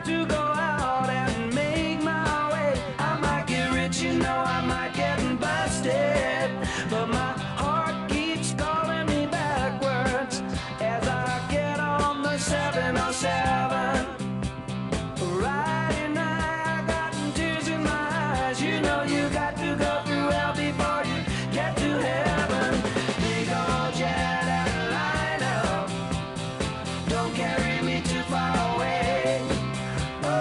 to go out and make my way. I might get rich, you know, I might get busted, but my heart keeps calling me backwards as I get on the 707. Riding high, I got tears in my eyes. You know you got to go through hell before you get to heaven. Big old jet and line up, don't carry me too far away. Oh,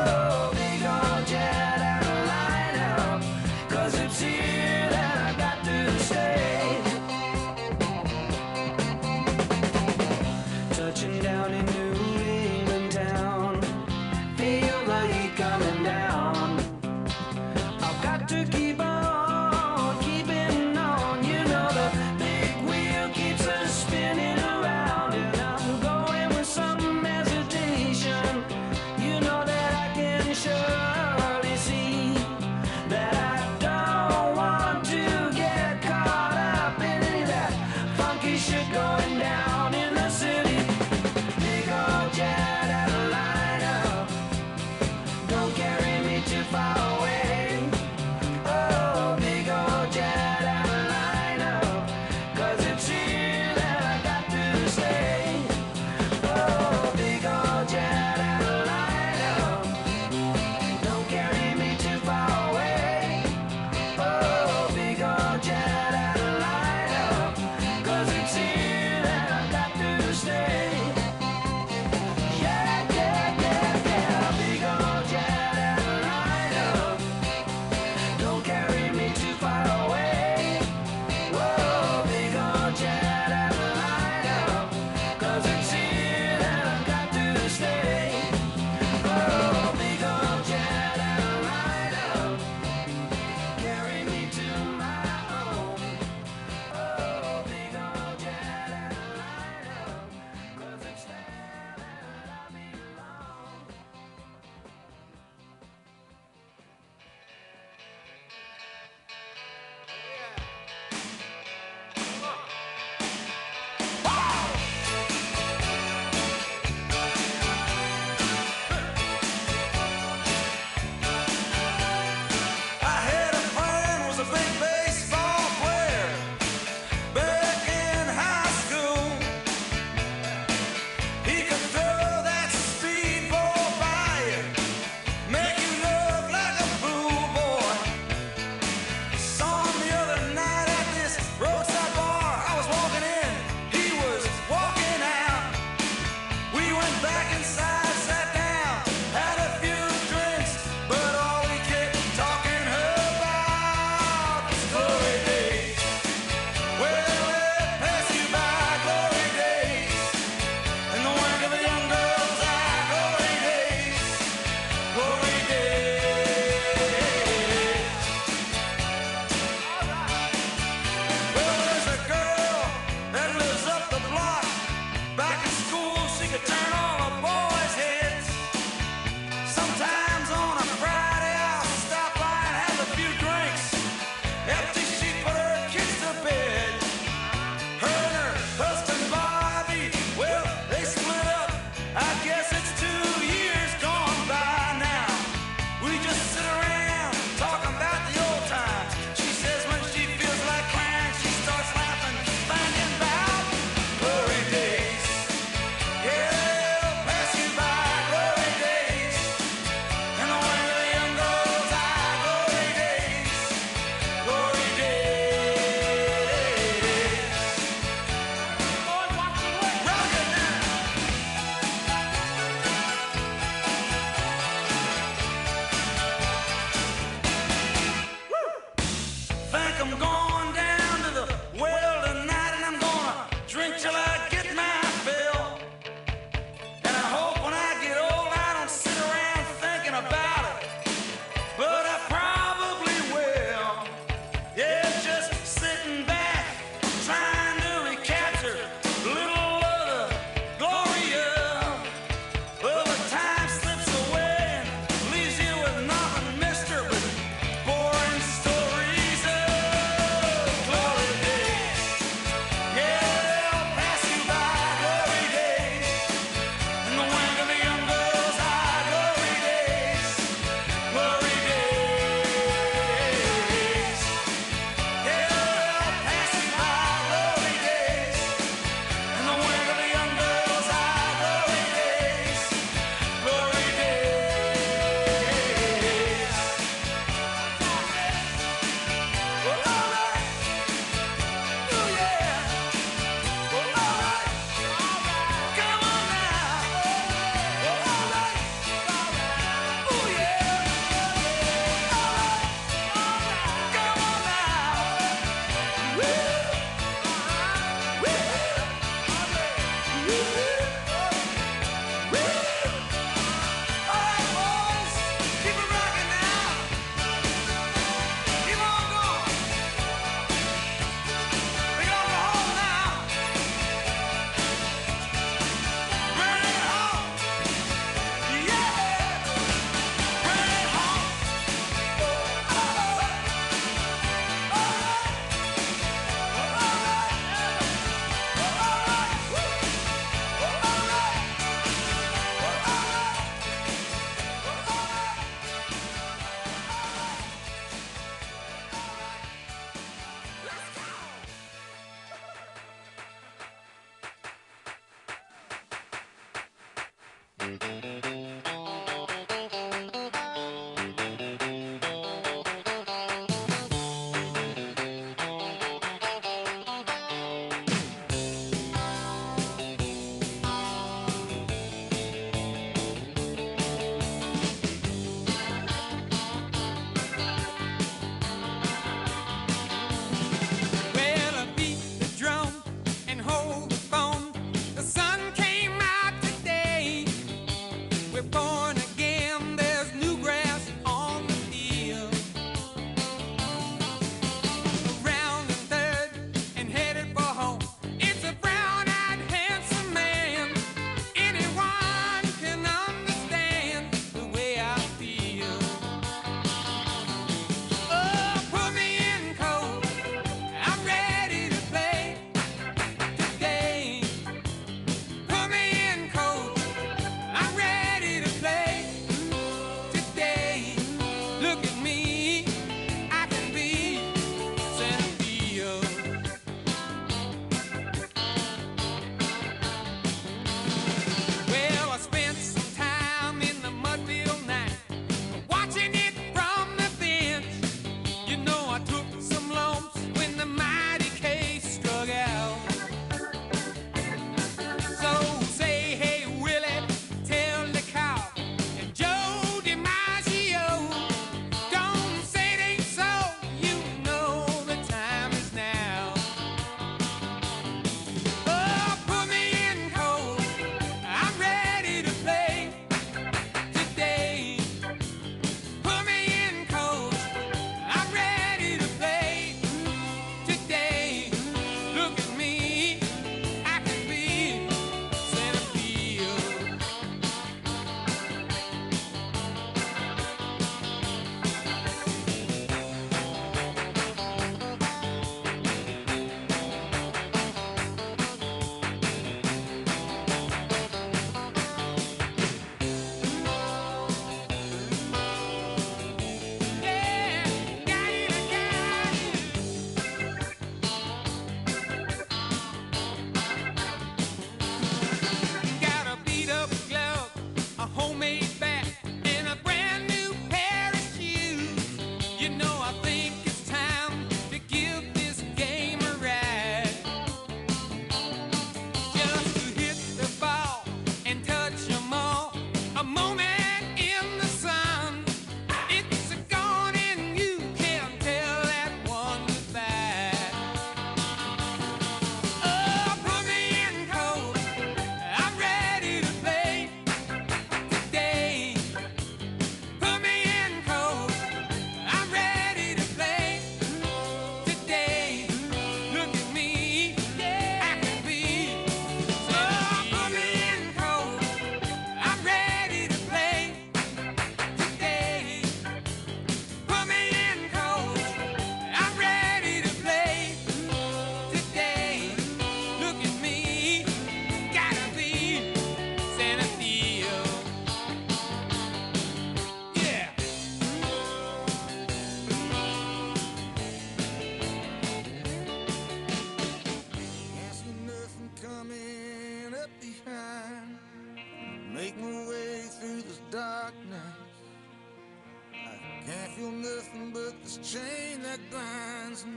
feel nothing but this chain that binds me.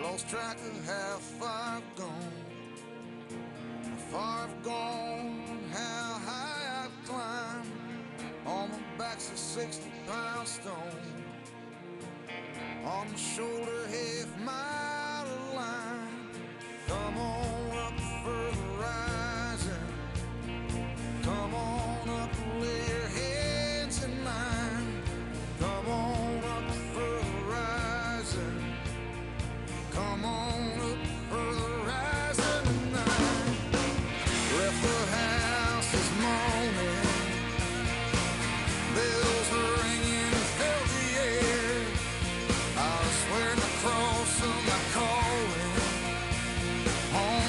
Lost track of how far I've gone, how high I've climbed. On my back's a 60-pound stone, on my shoulder half-mile of line. Come on up for the rising, come on up and lay your hands in mine. Come on up for the rising, come on up for the rising tonight. Left the house this morning, bells were ringing, filled the air. I was wearing the cross of my calling on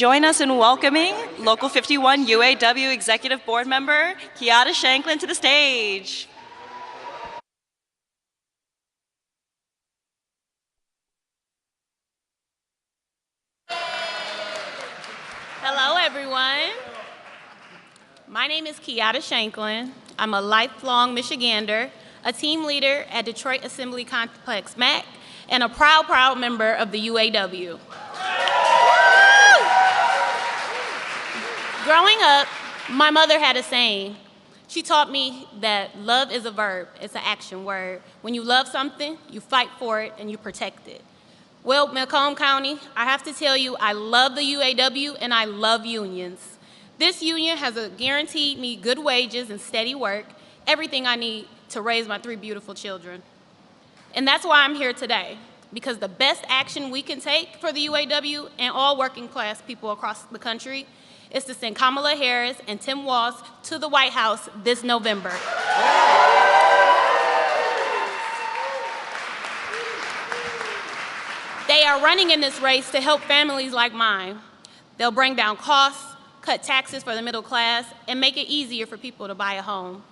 join us in welcoming Local 51 UAW Executive Board Member Kiata Shanklin to the stage. Hello, everyone. My name is Kiata Shanklin. I'm a lifelong Michigander, a team leader at Detroit Assembly Complex MAC, and a proud member of the UAW. Growing up, my mother had a saying. She taught me that love is a verb, it's an action word. When you love something, you fight for it and you protect it. Well, Macomb County, I have to tell you, I love the UAW and I love unions. This union has guaranteed me good wages and steady work, everything I need to raise my 3 beautiful children. And that's why I'm here today, because the best action we can take for the UAW and all working class people across the country is to send Kamala Harris and Tim Walz to the White House this November. They are running in this race to help families like mine. They'll bring down costs, cut taxes for the middle class, and make it easier for people to buy a home.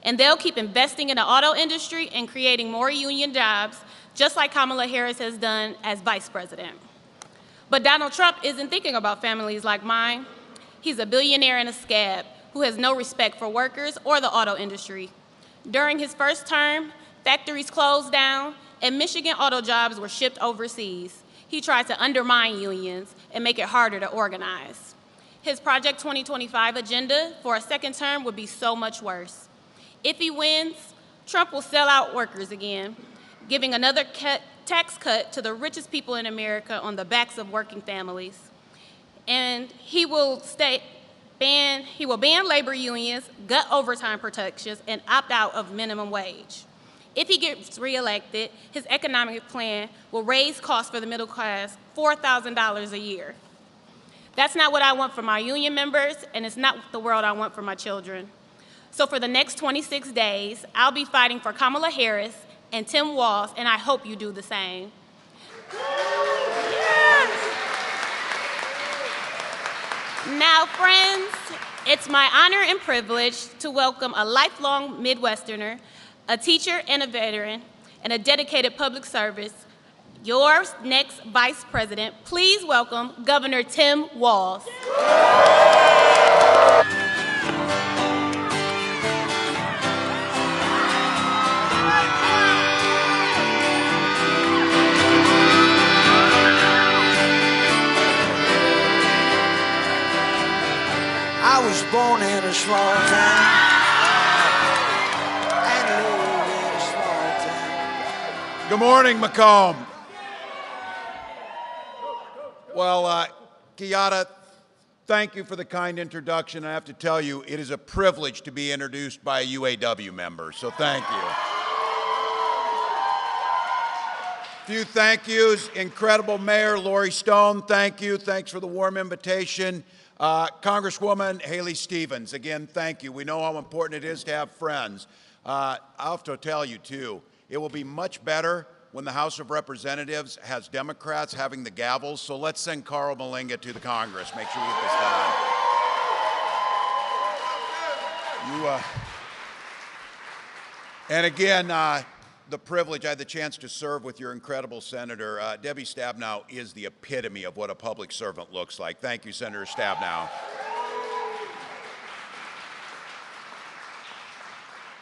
And they'll keep investing in the auto industry and creating more union jobs, just like Kamala Harris has done as vice president. But Donald Trump isn't thinking about families like mine. He's a billionaire and a scab who has no respect for workers or the auto industry. During his first term, factories closed down, and Michigan auto jobs were shipped overseas. He tried to undermine unions and make it harder to organize. His Project 2025 agenda for a second term would be so much worse. If he wins, Trump will sell out workers again, giving another tax cut to the richest people in America on the backs of working families. And he will ban labor unions, gut overtime protections, and opt out of minimum wage. If he gets reelected, his economic plan will raise costs for the middle class $4,000 a year. That's not what I want for my union members, and it's not the world I want for my children. So for the next 26 days, I'll be fighting for Kamala Harris and Tim Walz, and I hope you do the same. Now, friends, it's my honor and privilege to welcome a lifelong Midwesterner, a teacher and a veteran, and a dedicated public service, your next Vice President. Please welcome Governor Tim Walz. I was born in a small town and lived in a small town. Good morning, Macomb. Well, Kiata, thank you for the kind introduction. I have to tell you, it is a privilege to be introduced by a UAW member, so thank you. Few thank yous. Incredible Mayor Lori Stone, thank you. Thanks for the warm invitation. Congresswoman Haley Stevens, again, thank you. We know how important it is to have friends. I have to tell you, too, it will be much better when the House of Representatives has Democrats having the gavels, so let's send Carl Malinga to the Congress. Make sure we get this done. And again, the privilege, I had the chance to serve with your incredible senator. Debbie Stabenow is the epitome of what a public servant looks like. Thank you, Senator Stabenow.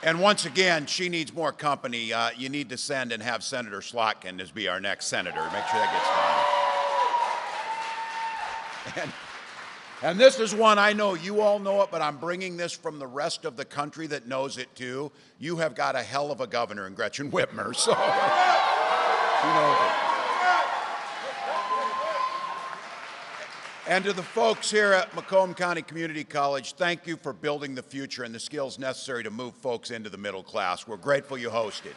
And once again, she needs more company. You need to send and have Senator Slotkin as be our next senator. Make sure that gets done. And this is one, I know you all know it, but I'm bringing this from the rest of the country that knows it too. You have got a hell of a governor in Gretchen Whitmer, so she knows it. And to the folks here at Macomb County Community College, thank you for building the future and the skills necessary to move folks into the middle class. We're grateful you hosted.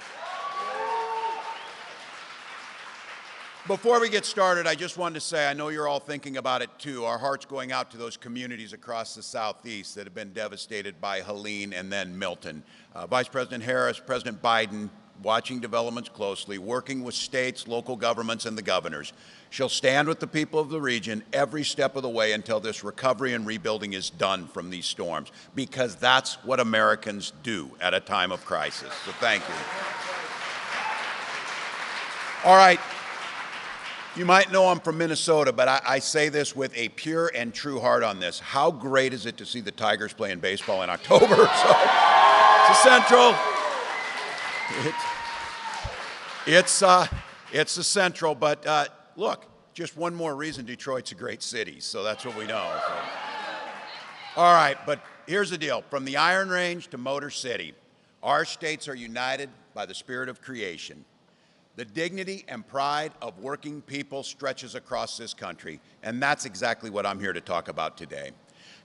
Before we get started, I just wanted to say, I know you're all thinking about it too. Our heart's going out to those communities across the Southeast that have been devastated by Helene and then Milton. Vice President Harris, President Biden, watching developments closely, working with states, local governments, and the governors. She'll stand with the people of the region every step of the way until this recovery and rebuilding is done from these storms, because that's what Americans do at a time of crisis. So thank you. All right. You might know I'm from Minnesota, but I say this with a pure and true heart on this. How great is it to see the Tigers playing baseball in October? So, it's a Central. It's a Central, but look, just one more reason Detroit's a great city, so that's what we know. So. All right, but here's the deal. From the Iron Range to Motor City, our states are united by the spirit of creation. The dignity and pride of working people stretches across this country, and that's exactly what I'm here to talk about today.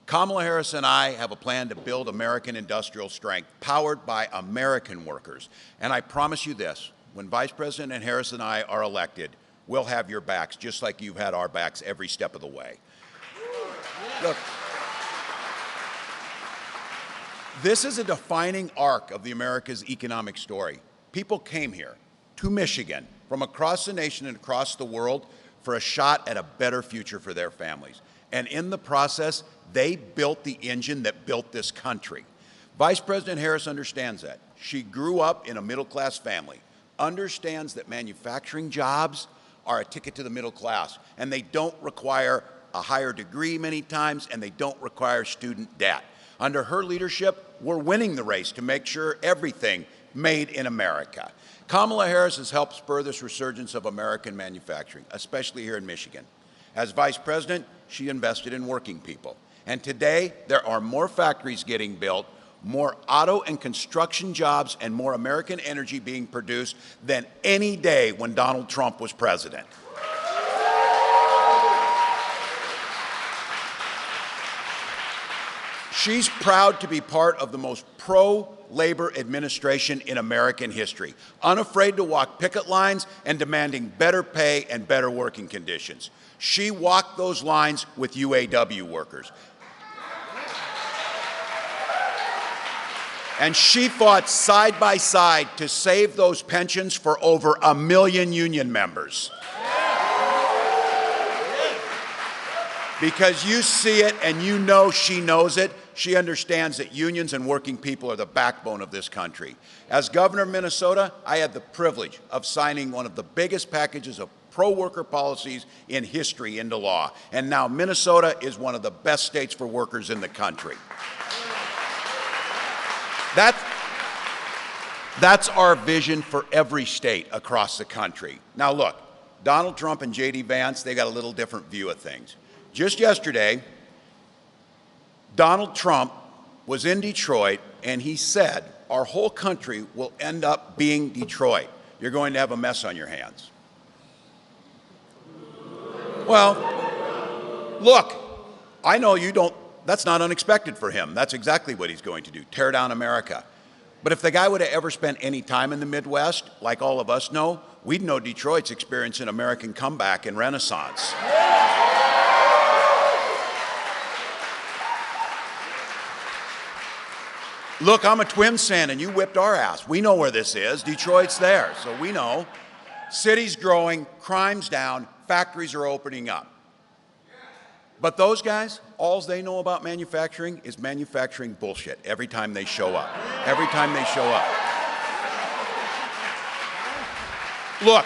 Kamala Harris and I have a plan to build American industrial strength, powered by American workers. And I promise you this, when Vice President Harris and I are elected, we'll have your backs, just like you've had our backs every step of the way. Look, this is a defining arc of the America's economic story. People came here to Michigan from across the nation and across the world for a shot at a better future for their families. And in the process, they built the engine that built this country. Vice President Harris understands that. She grew up in a middle-class family, understands that manufacturing jobs are a ticket to the middle class, and they don't require a higher degree many times, and they don't require student debt. Under her leadership, we're winning the race to make sure everything made in America. Kamala Harris has helped spur this resurgence of American manufacturing, especially here in Michigan. As Vice President, she invested in working people. And today, there are more factories getting built, more auto and construction jobs, and more American energy being produced than any day when Donald Trump was president. She's proud to be part of the most pro-labor administration in American history, unafraid to walk picket lines and demanding better pay and better working conditions. She walked those lines with UAW workers. And she fought side by side to save those pensions for over 1 million union members. Because you see it and you know she knows it. She understands that unions and working people are the backbone of this country. As governor of Minnesota, I had the privilege of signing one of the biggest packages of pro-worker policies in history into law. And now Minnesota is one of the best states for workers in the country. That's our vision for every state across the country. Now look, Donald Trump and J.D. Vance, they got a little different view of things. Just yesterday, Donald Trump was in Detroit, and he said, our whole country will end up being Detroit. You're going to have a mess on your hands. Well, look, I know you don't, that's not unexpected for him. That's exactly what he's going to do, tear down America. But if the guy would have ever spent any time in the Midwest, like all of us know, we'd know Detroit's experiencing an American comeback and renaissance. Look, I'm a Twins fan, and you whipped our ass. We know where this is. Detroit's there, so we know. City's growing, crime's down, factories are opening up. But those guys, all they know about manufacturing is manufacturing bullshit every time they show up. Every time they show up. Look,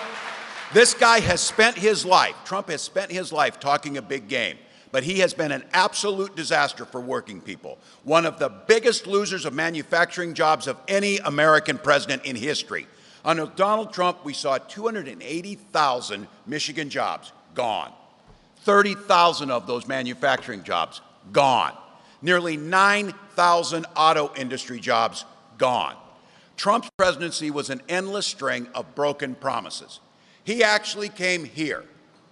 this guy has spent his life, Trump has spent his life talking a big game. But he has been an absolute disaster for working people. One of the biggest losers of manufacturing jobs of any American president in history. Under Donald Trump, we saw 280,000 Michigan jobs gone. 30,000 of those manufacturing jobs gone. Nearly 9,000 auto industry jobs gone. Trump's presidency was an endless string of broken promises. He actually came here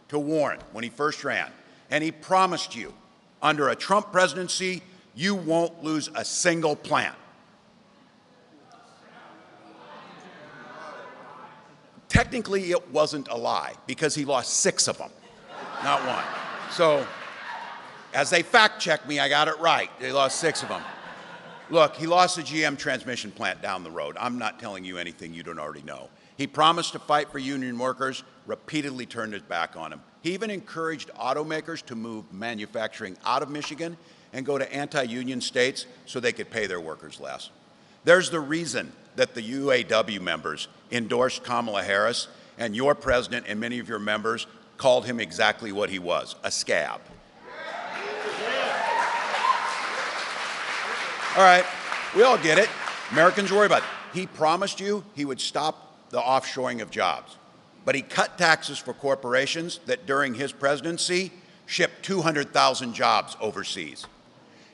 to Warren when he first ran. And he promised you, under a Trump presidency, you won't lose a single plant. Technically, it wasn't a lie, because he lost 6 of them, not 1. So, as they fact-checked me, I got it right. They lost 6 of them. Look, he lost the GM transmission plant down the road. I'm not telling you anything you don't already know. He promised to fight for union workers, repeatedly turned his back on them. He even encouraged automakers to move manufacturing out of Michigan and go to anti-union states so they could pay their workers less. There's the reason that the UAW members endorsed Kamala Harris, and your president and many of your members called him exactly what he was, a scab. All right, we all get it. Americans worry about it. He promised you he would stop the offshoring of jobs, but he cut taxes for corporations that during his presidency shipped 200,000 jobs overseas.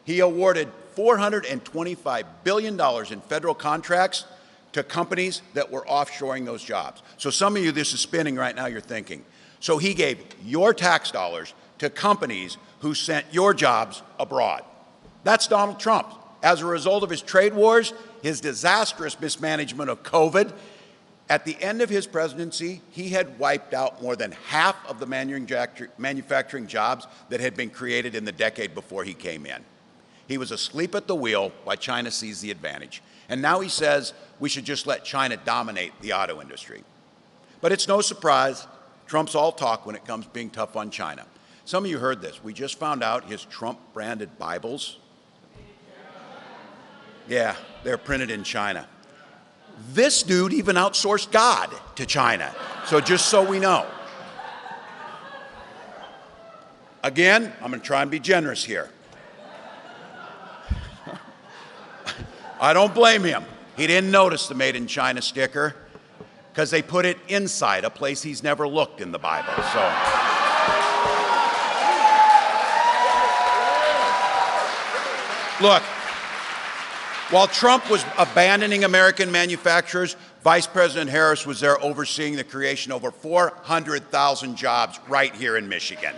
He awarded $425 billion in federal contracts to companies that were offshoring those jobs. So some of you, this is spinning right now, you're thinking. So he gave your tax dollars to companies who sent your jobs abroad. That's Donald Trump. As a result of his trade wars, his disastrous mismanagement of COVID, at the end of his presidency, he had wiped out more than half of the manufacturing jobs that had been created in the decade before he came in. He was asleep at the wheel while China seized the advantage. And now he says we should just let China dominate the auto industry. But it's no surprise, Trump's all talk when it comes to being tough on China. Some of you heard this. We just found out his Trump-branded Bibles, yeah, they're printed in China. This dude even outsourced God to China. So just so we know. Again, I'm going to try and be generous here. I don't blame him. He didn't notice the Made in China sticker because they put it inside a place he's never looked in the Bible. So, look, while Trump was abandoning American manufacturers, Vice President Harris was there overseeing the creation of over 400,000 jobs right here in Michigan.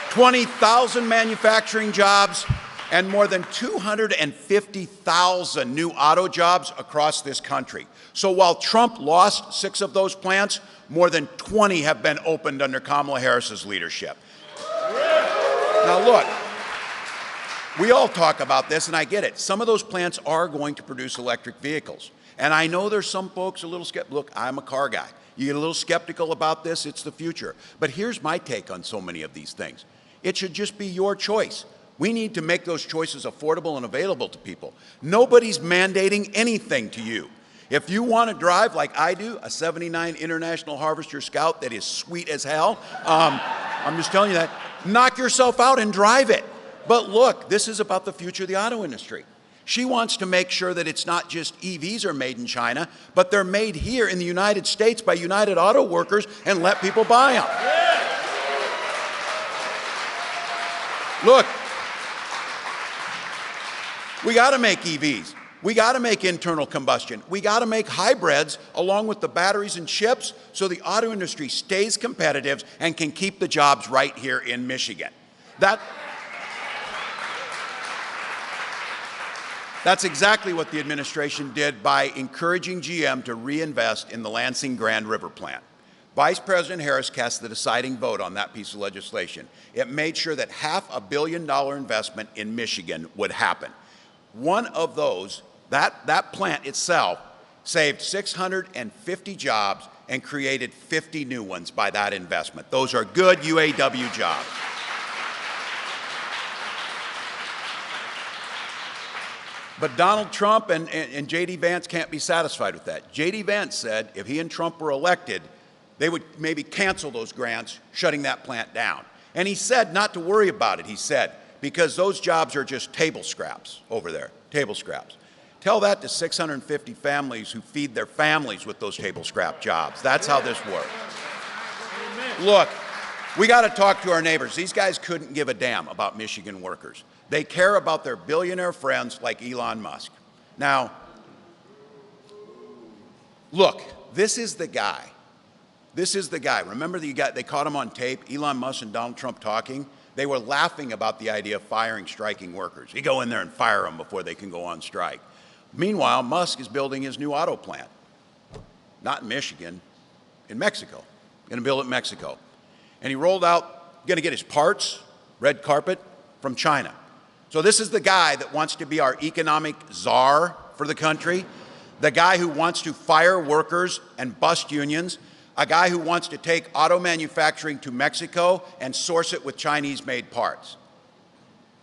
20,000 manufacturing jobs and more than 250,000 new auto jobs across this country. So while Trump lost 6 of those plants, more than 20 have been opened under Kamala Harris's leadership. Now look, we all talk about this, and I get it. Some of those plants are going to produce electric vehicles. And I know there's some folks a little skeptical. Look, I'm a car guy. You get a little skeptical about this, it's the future. But here's my take on so many of these things. It should just be your choice. We need to make those choices affordable and available to people. Nobody's mandating anything to you. If you want to drive like I do, a '79 International Harvester Scout that is sweet as hell, I'm just telling you that, knock yourself out and drive it. But look, this is about the future of the auto industry. She wants to make sure that it's not just EVs are made in China, but they're made here in the United States by United Auto Workers and let people buy them. Look, we got to make EVs. We got to make internal combustion. We got to make hybrids along with the batteries and chips so the auto industry stays competitive and can keep the jobs right here in Michigan. That's exactly what the administration did by encouraging GM to reinvest in the Lansing Grand River plant. Vice President Harris cast the deciding vote on that piece of legislation. It made sure that $500 million investment in Michigan would happen. One of those, that plant itself, saved 650 jobs and created 50 new ones by that investment. Those are good UAW jobs. But Donald Trump and J.D. Vance can't be satisfied with that. J.D. Vance said if he and Trump were elected, they would maybe cancel those grants, shutting that plant down. And he said not to worry about it, he said, because those jobs are just table scraps over there, table scraps. Tell that to 650 families who feed their families with those table scrap jobs. That's how this works. Look, we got to talk to our neighbors. These guys couldn't give a damn about Michigan workers. They care about their billionaire friends like Elon Musk. Now, look, this is the guy. This is the guy. Remember they caught him on tape, Elon Musk and Donald Trump talking? They were laughing about the idea of firing striking workers. You go in there and fire them before they can go on strike. Meanwhile, Musk is building his new auto plant. Not in Michigan, in Mexico. Going to build it in Mexico. And he rolled out, going to get his parts, red carpet, from China. So this is the guy that wants to be our economic czar for the country, the guy who wants to fire workers and bust unions, a guy who wants to take auto manufacturing to Mexico and source it with Chinese-made parts.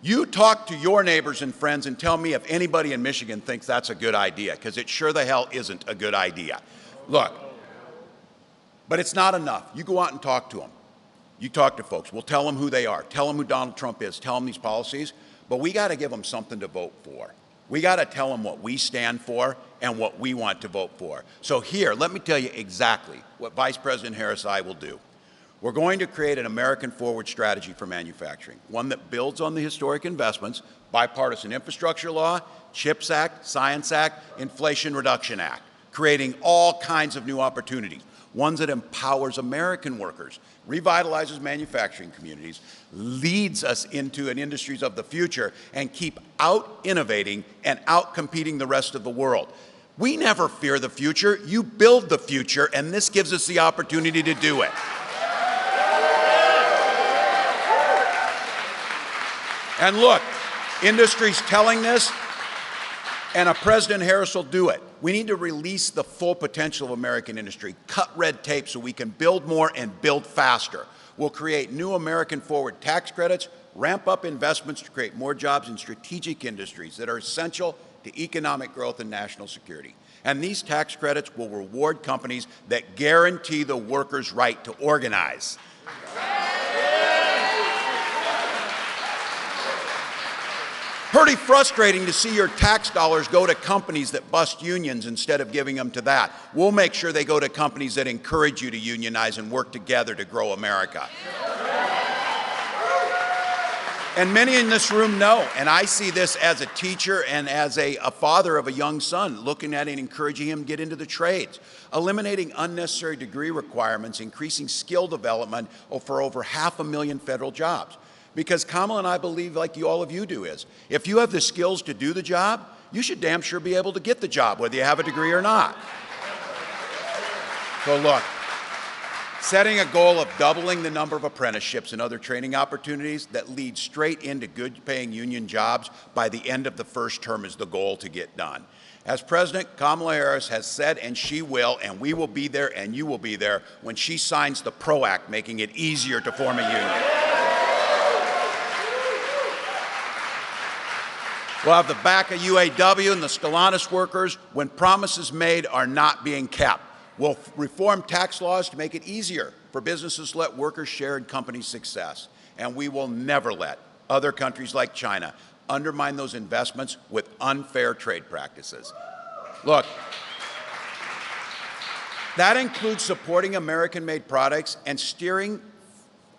You talk to your neighbors and friends and tell me if anybody in Michigan thinks that's a good idea, because it sure the hell isn't a good idea. Look, but it's not enough. You go out and talk to them. You talk to folks. We'll tell them who they are. Tell them who Donald Trump is. Tell them these policies. But we got to give them something to vote for. We got to tell them what we stand for and what we want to vote for. So here, let me tell you exactly what Vice President Harris and I will do. We're going to create an American forward strategy for manufacturing, one that builds on the historic investments, bipartisan infrastructure law, CHIPS Act, Science Act, Inflation Reduction Act, creating all kinds of new opportunities, ones that empowers American workers, revitalizes manufacturing communities, leads us into an industries of the future, and keep out-innovating and out-competing the rest of the world. We never fear the future. You build the future, and this gives us the opportunity to do it. And look, industry's telling this, and a President Harris will do it. We need to release the full potential of American industry, cut red tape so we can build more and build faster. We'll create new American forward tax credits, ramp up investments to create more jobs in strategic industries that are essential to economic growth and national security. And these tax credits will reward companies that guarantee the workers' right to organize. Pretty frustrating to see your tax dollars go to companies that bust unions instead of giving them to that. We'll make sure they go to companies that encourage you to unionize and work together to grow America. And many in this room know, and I see this as a teacher and as a father of a young son, looking at it and encouraging him to get into the trades, eliminating unnecessary degree requirements, increasing skill development for over 500,000 federal jobs. Because Kamala and I believe, like all of you do, is if you have the skills to do the job, you should damn sure be able to get the job, whether you have a degree or not. So look, setting a goal of doubling the number of apprenticeships and other training opportunities that lead straight into good-paying union jobs by the end of the first term is the goal to get done. As President, Kamala Harris has said, and she will, and we will be there, and you will be there, when she signs the PRO Act, making it easier to form a union. We'll have the back of UAW and the Stellantis workers when promises made are not being kept. We'll reform tax laws to make it easier for businesses to let workers share in company success. And we will never let other countries like China undermine those investments with unfair trade practices. Look, that includes supporting American-made products and steering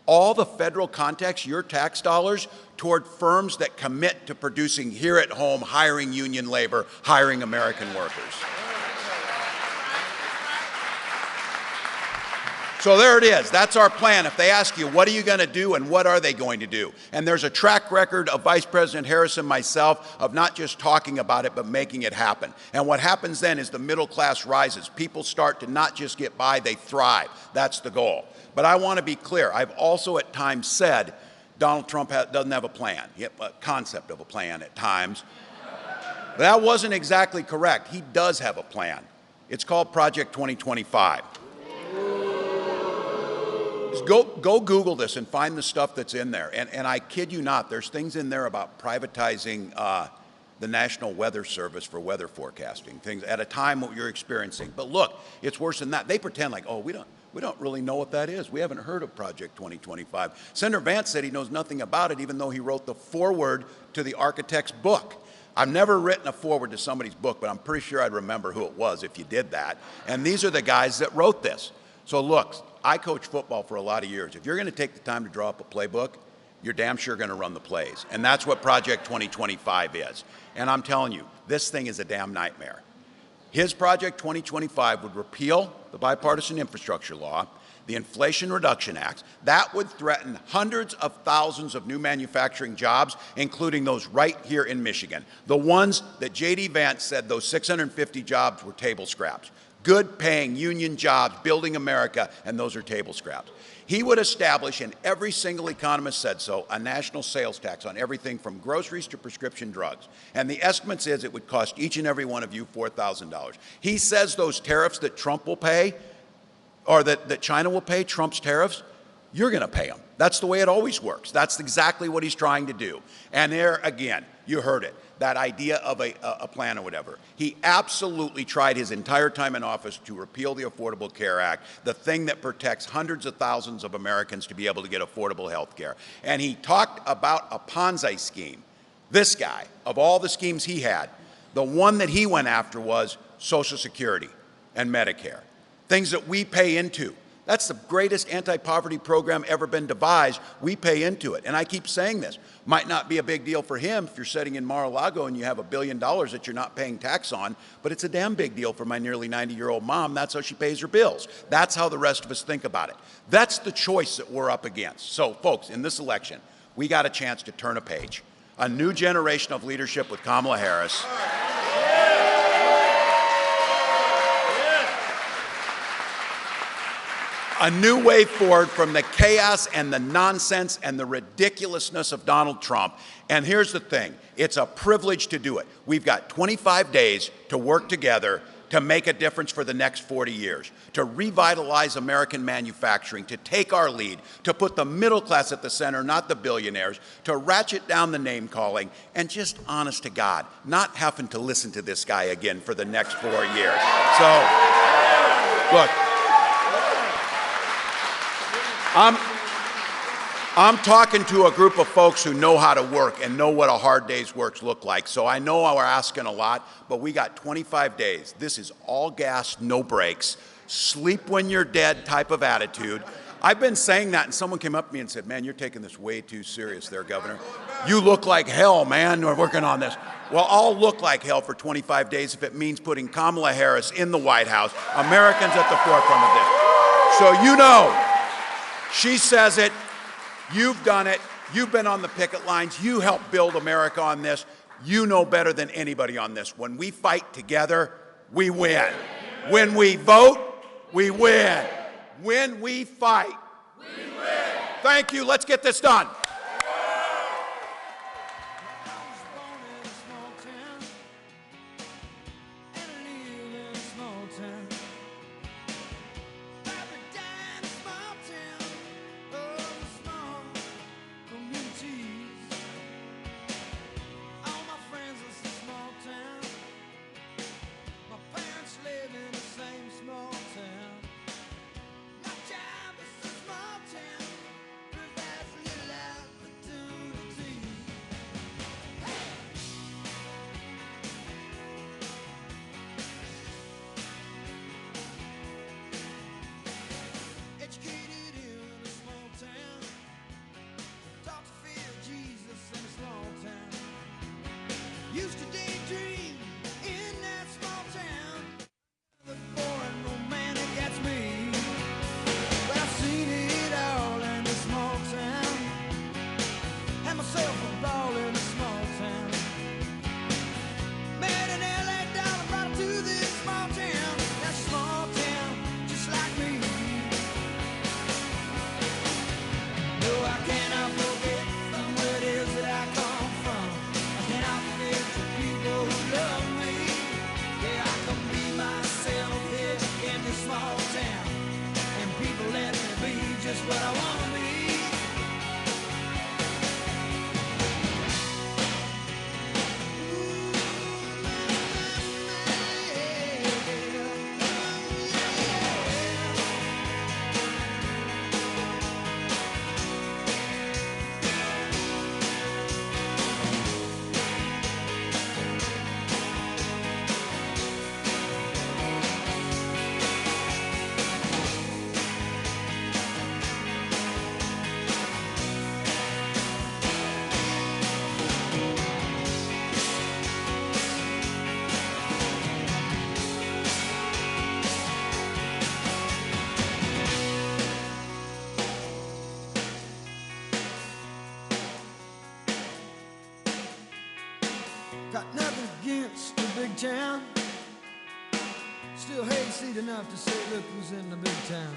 all the federal context, your tax dollars, toward firms that commit to producing here at home, hiring union labor, hiring American workers. So there it is. That's our plan. If they ask you, what are you going to do and what are they going to do? And there's a track record of Vice President Harris and myself of not just talking about it, but making it happen. And what happens then is the middle class rises. People start to not just get by, they thrive. That's the goal. But I want to be clear. I've also at times said Donald Trump doesn't have a plan, a concept of a plan at times. But that wasn't exactly correct. He does have a plan. It's called Project 2025. Just go Google this and find the stuff that's in there. And I kid you not, there's things in there about privatizing the National Weather Service for weather forecasting, things at a time what you're experiencing. But look, it's worse than that. They pretend like, oh, we don't really know what that is. We haven't heard of Project 2025. Senator Vance said he knows nothing about it, even though he wrote the foreword to the architect's book. I've never written a foreword to somebody's book, but I'm pretty sure I'd remember who it was if you did that. And these are the guys that wrote this. So look, I coached football for a lot of years. If you're going to take the time to draw up a playbook, you're damn sure going to run the plays. And that's what Project 2025 is. And I'm telling you, this thing is a damn nightmare. His Project 2025 would repeal the bipartisan infrastructure law, the Inflation Reduction Act. That would threaten hundreds of thousands of new manufacturing jobs, including those right here in Michigan. The ones that J.D. Vance said those 650 jobs were table scraps. Good paying union jobs, building America, and those are table scraps. he would establish, and every single economist said so, a national sales tax on everything from groceries to prescription drugs. And the estimates is it would cost each and every one of you $4,000. He says those tariffs that Trump will pay, or that China will pay, Trump's tariffs, you're going to pay them. That's the way it always works. That's exactly what he's trying to do. And there, again, you heard it, that idea of a plan or whatever. He absolutely tried his entire time in office to repeal the Affordable Care Act, the thing that protects hundreds of thousands of Americans to be able to get affordable health care. And he talked about a Ponzi scheme. This guy, of all the schemes he had, the one that he went after was Social Security and Medicare, things that we pay into. That's the greatest anti-poverty program ever been devised. We pay into it. And I keep saying this. Might not be a big deal for him if you're sitting in Mar-a-Lago and you have $1 billion that you're not paying tax on, but it's a damn big deal for my nearly 90-year-old mom. That's how she pays her bills. That's how the rest of us think about it. That's the choice that we're up against. So, folks, in this election, we got a chance to turn a page. A new generation of leadership with Kamala Harris. A new way forward from the chaos and the nonsense and the ridiculousness of Donald Trump. And here's the thing, it's a privilege to do it. We've got 25 days to work together to make a difference for the next 40 years, to revitalize American manufacturing, to take our lead, to put the middle class at the center, not the billionaires, to ratchet down the name calling, and just honest to God, not having to listen to this guy again for the next 4 years. So, look, I'm talking to a group of folks who know how to work and know what a hard day's work look like. So I know we're asking a lot, but we got 25 days. This is all gas, no brakes, sleep when you're dead type of attitude. I've been saying that, and someone came up to me and said, man, you're taking this way too serious there, Governor. You look like hell, man. We're working on this. Well, I'll look like hell for 25 days if it means putting Kamala Harris in the White House, Americans at the forefront of this. So you know, she says it, you've done it, you've been on the picket lines, you helped build America on this, you know better than anybody on this. When we fight together, we win. When we vote, we win. When we fight, we win. Thank you, let's get this done. Used to daydream in that small town. The boring romantic, that's me. But I've seen it all in this small town. Had myself a ball in a small town. Met an LA dollar, brought her to this small town. That small town, just like me. No, I cannot forget where it is that I come from. I cannot forget the people who love me. Yeah, I can be myself here in this small town, and people let me be just what I want to be. Got nothing against the big town. Still hayseed enough to say, look who's in the big town.